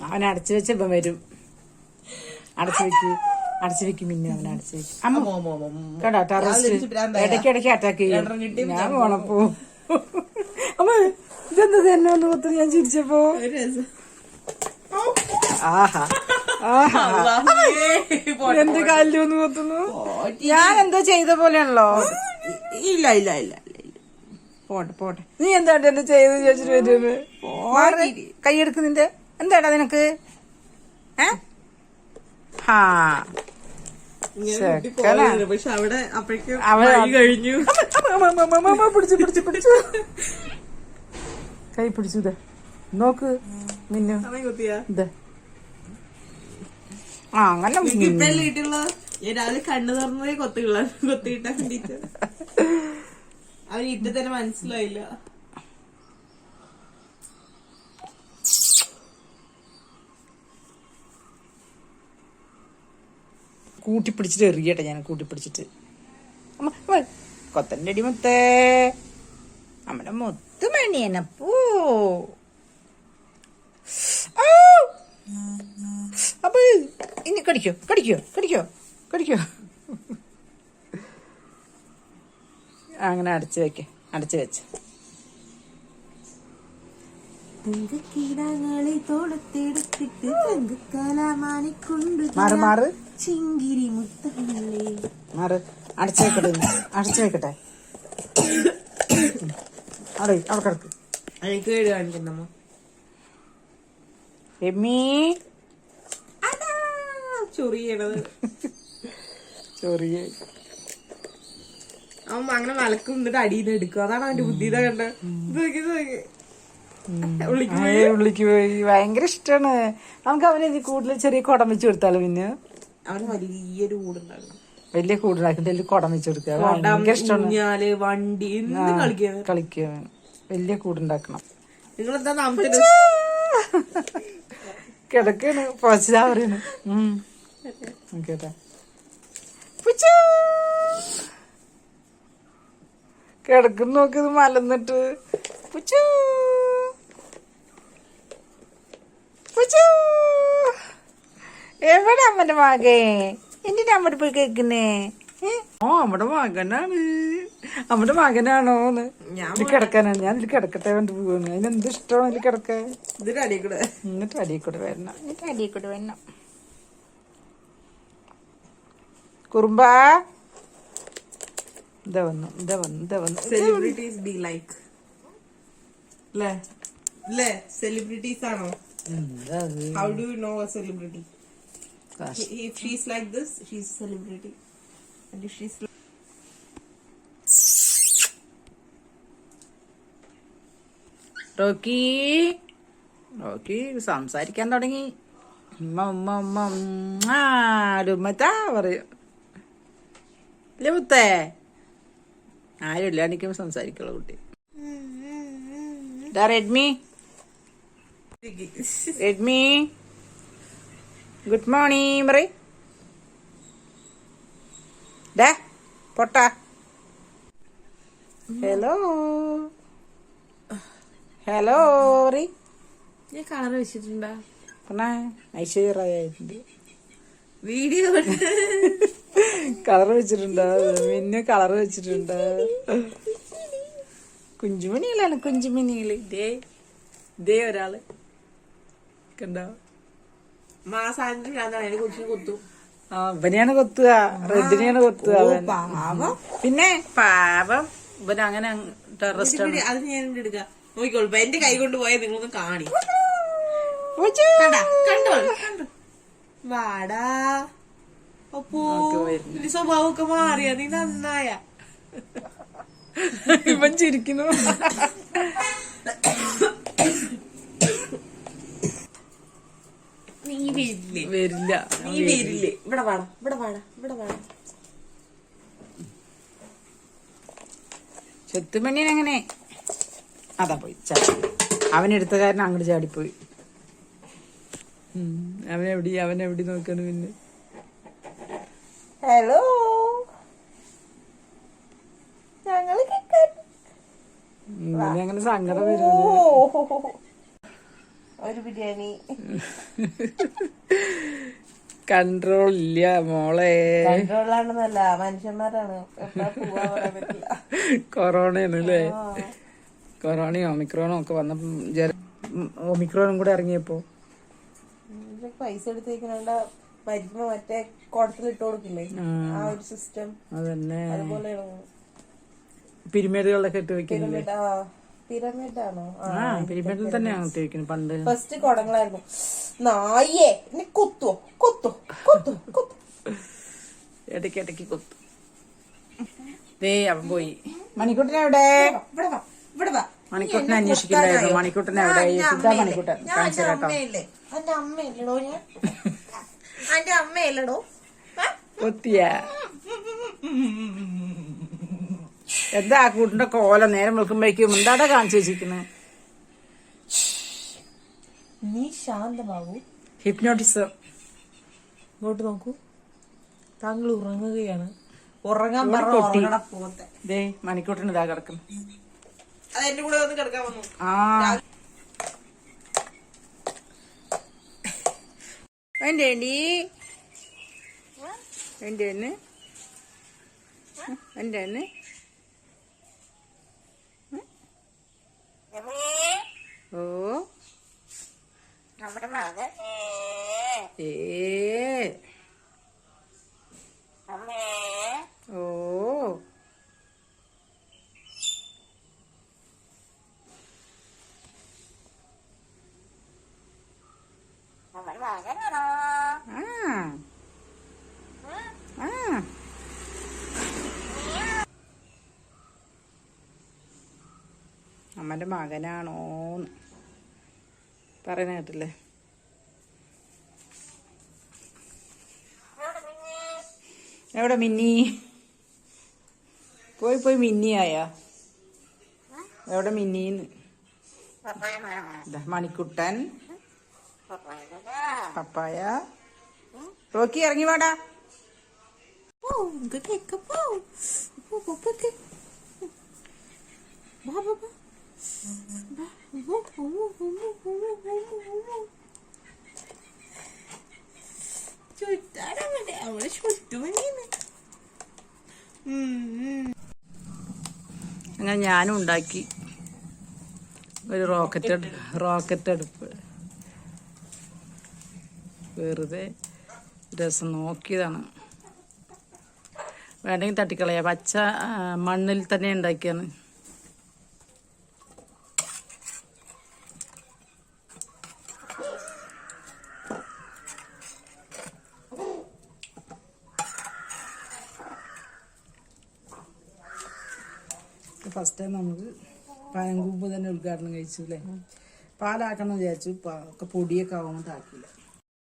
അവൻ അടച്ചു വെച്ച ഇപ്പം വരും. അടച്ചു വെക്കും പിന്നെ അവൻ അടച്ചു വെക്കും. കേട്ടോ ടെററിസ്റ്റ് ഇടയ്ക്കിടയ്ക്ക് അറ്റാക്ക് ചെയ്യും. ഞാൻ പോണപ്പോ അമ്മ ഇതെന്താ തന്നെ ഒന്ന് കൊത്തു ഞാൻ ചിരിച്ചപ്പോ. ആഹാ എന്ത് കാലിൽ ഒന്ന് കൊത്തുന്നു. ഞാൻ എന്തോ ചെയ്ത പോലെയാണല്ലോ. ഇല്ല ഇല്ല ഇല്ല പോട്ടെ പോട്ടെ. നീ എന്താണ്ട് എന്നെ ചെയ്ത് ചോദിച്ചിട്ട് വരുന്നത്? കൈയെടുക്ക് നിന്റെ. എന്താടാ നിനക്ക്? പക്ഷെ അവിടെ കഴിഞ്ഞു. പിടിച്ചു കൈ പിടിച്ചു. ഇതേ നോക്ക് മിന്നു. അങ്ങനെ കിട്ടുള്ള രാവിലെ കണ്ണു തുറന്നതേ കൊത്തിയിട്ടാ കണ്ടിട്ട് അവന് ഇട്ട് തന്നെ മനസ്സിലായില്ല. കൂട്ടിപ്പിടിച്ചിട്ട് എറിയട്ടെ ഞാൻ. കൂട്ടിപ്പിടിച്ചിട്ട് കൊത്തന്റെ അടി മുത്തേ നമ്മുടെ മുത്ത് മണിയനപ്പൂ. അപ്പൊ ഇനി കടിക്കോ. അങ്ങനെ അടച്ചു വെച്ച് മാറ് ചിങ്കിരി മുത്തല്ലേ മാറ്. അടച്ചു വെക്കട്ടെ. അവിടെ കിടക്ക്. എനിക്ക് കേട് കാണിക്കുന്നമ്മ. എമ്മീ ചൊറിയണത് ചൊറിയ. അവൻ അങ്ങനെ മലക്കും എന്നിട്ട് അടിയിൽ നിന്ന് എടുക്കും. അതാണ് അവന്റെ ബുദ്ധി. ഇതാ കണ്ട ഉള്ളിക്ക് പോയി. ഭയങ്കര ഇഷ്ടാണ് നമുക്ക് അവന്. ഇനി കൂടുതൽ ചെറിയ കുടം വെച്ച് കൊടുത്താലോ. പിന്നെ അവന് വലിയൊരു കൂടുണ്ടാകും. വലിയ കൂടുണ്ടാക്കും. വലിയ കുടം വെച്ച് കൊടുക്കുക. ഭയങ്കര ഇഷ്ടമാണ്. വണ്ടി കളിക്കുക. വലിയ കൂടുണ്ടാക്കണം. നിങ്ങളെന്താ കിടക്കാണ് പോച്ചാ പറയുന്നു. കേട്ടാ കിടക്കുന്നു നോക്കിയത് മലന്നിട്ട്. എവിടെ അമ്മന്റെ മകേ? എന്തിനാ അമ്മടെ പോയി കേക്കുന്നേ? അമ്മടെ മകനാണ്. അമ്മടെ മകനാണോന്ന് ഇത് കിടക്കാനാണ്. ഞാൻ ഇതിൽ കിടക്കട്ടെ വേണ്ടി പോവാണ്. അതിനെന്ത് ഇഷ്ടമാണ് ഇതിൽ കിടക്കാൻ. എന്നിട്ട് അടിയിൽ കൂടെ വരണം. കുറുമ്പാ ഇതാ വന്നു. സെലിബ്രിറ്റീസ് ബി ലൈക്ക് സെലിബ്രിറ്റീസ് ആണോ? How do you know a celebrity? If she's like this, she's a celebrity. And if she's like... Rocky സംസാരിക്കാൻ തുടങ്ങി. ഉമ്മത്താ പറയും. ഇല്ലേ മുത്തേ? ആരും ഇല്ലാണ്ടിരിക്കുമ്പോ സംസാരിക്കുള്ള കുട്ടി. റെഡ്മി ഗുഡ് മോർണിംഗ് പറ. പൊട്ട ഹലോ പറ. ഞാൻ കളർ വെച്ചിട്ടുണ്ടാ? ഐശ്വര്യായിട്ടുണ്ട്. വീഡിയോ കളർ വെച്ചിട്ടുണ്ട്. മിന്നു കളർ വെച്ചിട്ടുണ്ട്. കുഞ്ചുമണികളാണ്. ഇതേ ഒരാള് കണ്ടോ? ഇവനെയാണ് കൊത്തുക. റെഡിനെയാണ് കൊത്തുക. പിന്നെ പാപം ഇവന് അങ്ങനെ ടെററിസ്റ്റ് ആണ്. അത് ഞാൻ എടുക്കാം. നോക്കിക്കോളൂ. എന്റെ കൈ കൊണ്ട് പോയാൽ നിങ്ങളൊന്ന് കാണി. കണ്ടോ വാടാ. അപ്പോ സ്വഭാവമൊക്കെ മാറിയ നീ നന്നായ. ഇവൻ ചിരിക്കുന്നു. നീ വരില്ല. ഇവിടെ വാടാ. ചെത്തുമണിയൻ അങ്ങനെ അതാ പോയി അവനെടുത്ത കാരണം അങ്ങോട്ട് ചാടിപ്പോയി. അവനെവിടെ നോക്കാണ്. പിന്നെ ഹലോ അങ്ങനെ സങ്കടം വരുന്നത്. ഒരു ബിരിയാണി. കൺട്രോൾ ഇല്ല മോളെ. കൺട്രോളാണെന്നല്ല, മനുഷ്യന്മാരാണ്. എപ്പോഴാ പോവാ പറയാൻ പറ്റില്ല. കൊറോണയാണ് അല്ലേ? കൊറോണയും ഒമിക്രോണും ഒക്കെ വന്ന ഒമിക്രോണും കൂടെ ഇറങ്ങിയപ്പോ പൈസ എടുത്തേക്കണ്ട മരുന്ന് മറ്റേ കുടത്തിലിട്ട് കൊടുക്കില്ലേ, ആ ഒരു സിസ്റ്റം. അതന്നെ. അതുപോലെയാണ് പിരമിഡുകളിലൊക്കെ ഇട്ട് വെക്കുന്നത്. പിരമിഡാണോ? പിരമിഡിൽ തന്നെയാണ് ഇട്ട് വെക്കുന്നത് പണ്ട്. ഫസ്റ്റ് കുടങ്ങളായിരുന്നു. നായേ കൊത്തോ കൊത്തോ കൊത്തോ കൊത്തോ, ഇടയ്ക്ക് ഇടയ്ക്ക് കൊത്തു. ദേ അവൻ പോയി. മണിക്കുട്ടൻ എവിടെ? ഇവിടെ വാ. മണിക്കുട്ടനെ അന്വേഷിക്കണ്ടായിരുന്നു. മണിക്കുട്ടൻ എവിടെ? മണിക്കുട്ടൻ കാണിച്ചു കേട്ടോ. എന്റെ അമ്മയല്ലടോ ഞാൻ. എന്റെ അമ്മയല്ലടോ. കൊത്തിയ എന്താ കൂട്ടിന്റെ കോല നേരം വിളിക്കുമ്പോഴേക്കും എന്താടാ കാണിച്ചു വെച്ചിരിക്കുന്നത്? നീ ശാന്തമാകൂ. ഹിപ്നോട്ടിസം. ഇങ്ങോട്ട് നോക്കൂ, താങ്കൾ ഉറങ്ങുകയാണ്. ഉറങ്ങാൻ പോത്തെ. ദേ മണിക്കൂട്ടിന് ഇതാ കിടക്കുന്നു. അതെന്റെ കൂടെ വന്ന് കിടക്കാൻ വന്നു. എന്റെ ഓ നമ്മുടെ മകൻ ഓ നമ്മുടെ മകനാണോ? അമ്മന്റെ മകനാണോന്ന് പറയുന്ന കേട്ടില്ലേ? എവിടെ മിന്നി? പോയി മിന്നിയായ എവിടെ മിന്നീന്ന്? മണിക്കുട്ടൻ പപ്പായ റോക്കി ഇറങ്ങി വാടാ. അങ്ങനെ ഞാനും ഉണ്ടാക്കി ഒരു റോക്കറ്റ് അടുപ്പ്. വെറുതെ രസം നോക്കിയതാണ്. വേണ്ടെങ്കിൽ തട്ടിക്കളയാ. പച്ച മണ്ണിൽ തന്നെ ഉണ്ടാക്കിയാണ്. ഫസ്റ്റ് ടൈം നമുക്ക് പനങ്കൂമ്പ് തന്നെ ഉദ്ഘാടനം കഴിച്ചു അല്ലേ? പാലാക്കണം വിചാരിച്ചു. ഒക്കെ പൊടിയൊക്കെ ആവുമ്പോൾ താക്കില്ല.